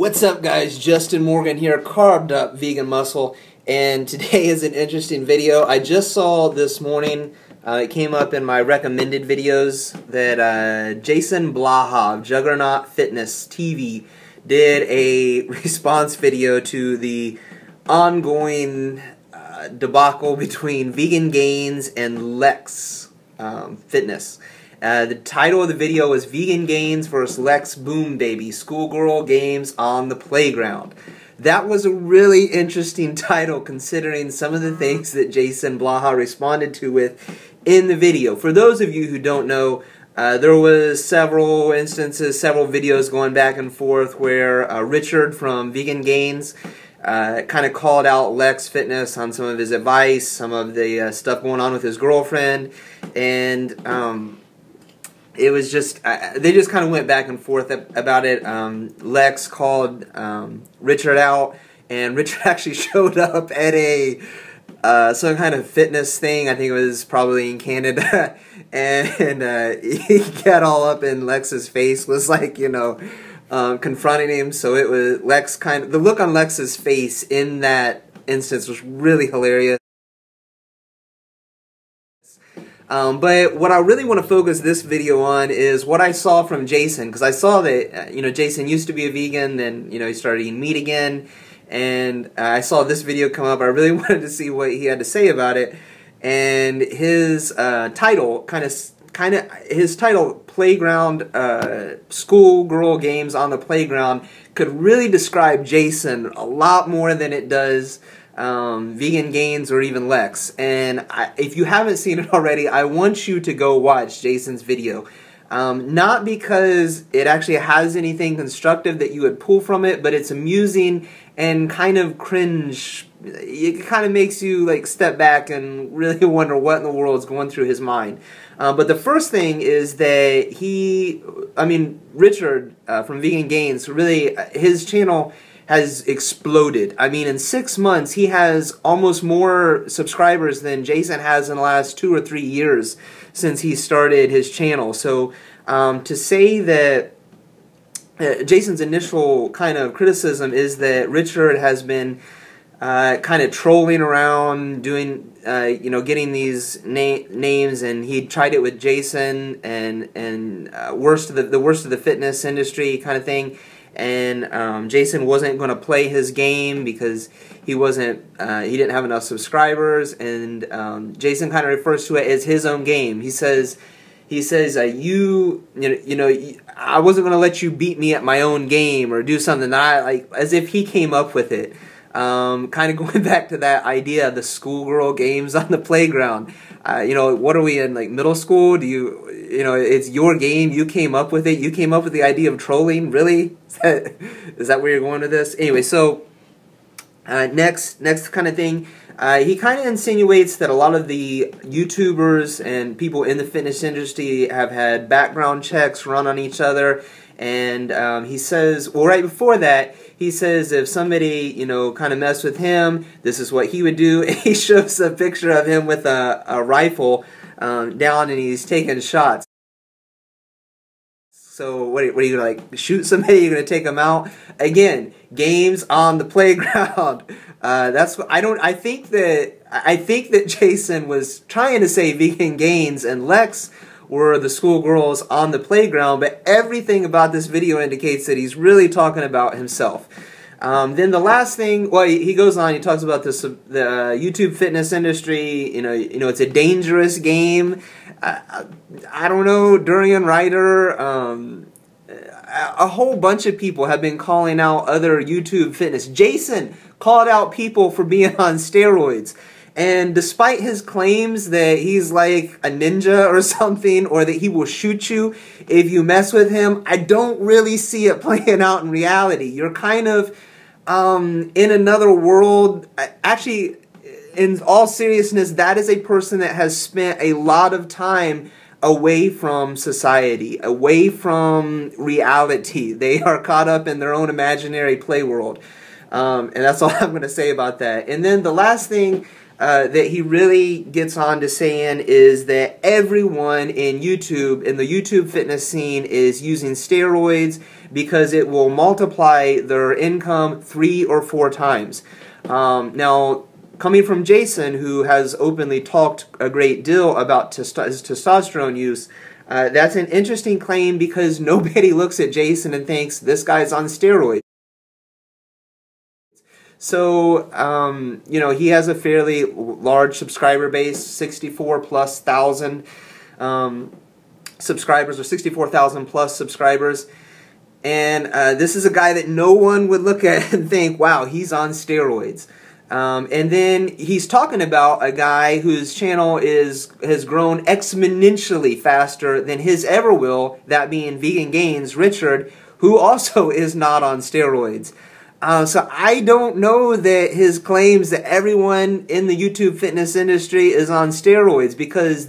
What's up, guys? Justin Morgan here, Carved Up Vegan Muscle, and today is an interesting video. I just saw this morning, it came up in my recommended videos, that Jason Blaha of Juggernaut Fitness TV did a response video to the ongoing debacle between Vegan Gains and Lex Fitness. The title of the video is Vegan Gains vs. Lex Boom Baby, Schoolgirl Games on the Playground. That was a really interesting title considering some of the things that Jason Blaha responded to with in the video. For those of you who don't know, there was several instances, several videos going back and forth where Richard from Vegan Gains kind of called out Lex Fitness on some of his advice, some of the stuff going on with his girlfriend, and it was just, they just kind of went back and forth about it. Lex called Richard out, and Richard actually showed up at a some kind of fitness thing. I think it was probably in Canada, and he got all up in Lex's face, was like, you know, confronting him. So it was Lex the look on Lex's face in that instance was really hilarious. But what I really want to focus this video on is what I saw from Jason, because I saw that, you know, Jason used to be a vegan, then, you know, he started eating meat again, and I saw this video come up. I really wanted to see what he had to say about it, and his title, his title, Playground, Schoolgirl Games on the Playground, could really describe Jason a lot more than it does Vegan Gains or even Lex. And if you haven't seen it already, I want you to go watch Jason's video. Not because it actually has anything constructive that you would pull from it, but it's amusing and kind of cringe. It kind of makes you like step back and really wonder what in the world is going through his mind. But the first thing is that Richard from Vegan Gains, really, his channel has exploded. I mean, in 6 months, he has almost more subscribers than Jason has in the last 2 or 3 years since he started his channel. So to say that Jason's initial kind of criticism is that Richard has been kind of trolling around, doing, you know, getting these names, and he tried it with Jason and the worst of the fitness industry kind of thing. And Jason wasn't going to play his game because he didn't have enough subscribers, and Jason kind of refers to it as his own game. He says you know, I wasn't going to let you beat me at my own game or do something that like, as if he came up with it. Kind of going back to that idea of the schoolgirl games on the playground. You know, what are we in, like, middle school? You know, it's your game, you came up with it, you came up with the idea of trolling, really? Is that where you're going with this? Anyway, so, next kind of thing, he kind of insinuates that a lot of the YouTubers and people in the fitness industry have had background checks run on each other, and he says, well, right before that, he says if somebody, you know, kind of messed with him, this is what he would do. He shows a picture of him with a rifle down, and he's taking shots. So what are you gonna, like, shoot somebody? You're gonna take them out? Again, games on the playground. That's what I think that Jason was trying to say Vegan Gains and Lex were the schoolgirls on the playground, but everything about this video indicates that he's really talking about himself. Then the last thing, well, he goes on, he talks about the YouTube fitness industry. You know, it's a dangerous game. I don't know, Durian Ryder, a whole bunch of people have been calling out other YouTube fitness. Jason called out people for being on steroids. And despite his claims that he's like a ninja or something, or that he will shoot you if you mess with him, I don't really see it playing out in reality. You're kind of in another world. Actually, in all seriousness, that is a person that has spent a lot of time away from society, away from reality. They are caught up in their own imaginary play world. And that's all I'm going to say about that. And then the last thing, that he really gets on to saying is that everyone in YouTube, in the YouTube fitness scene, is using steroids because it will multiply their income 3 or 4 times. Now, coming from Jason, who has openly talked a great deal about his testosterone use, that's an interesting claim because nobody looks at Jason and thinks this guy's on steroids. So, you know, he has a fairly large subscriber base, 64+ thousand subscribers, or 64,000 plus subscribers. And this is a guy that no one would look at and think, wow, he's on steroids. And then he's talking about a guy whose channel has grown exponentially faster than his ever will, that being Vegan Gains, Richard, who also is not on steroids. So I don't know that his claims that everyone in the YouTube fitness industry is on steroids, because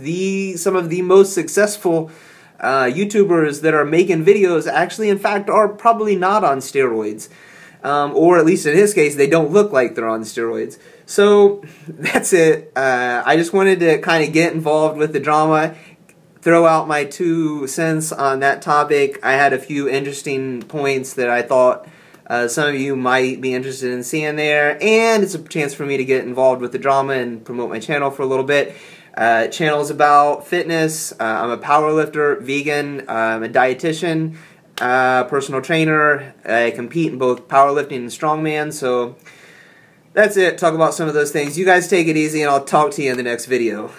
some of the most successful YouTubers that are making videos actually, in fact, are probably not on steroids. Or at least in his case, they don't look like they're on steroids. So that's it. I just wanted to kind of get involved with the drama, throw out my 2 cents on that topic. I had a few interesting points that I thought some of you might be interested in seeing there, and it's a chance for me to get involved with the drama and promote my channel for a little bit. Channel is about fitness. I'm a powerlifter, vegan, I'm a dietitian, personal trainer. I compete in both powerlifting and strongman, so that's it. Talk about some of those things. You guys take it easy, and I'll talk to you in the next video.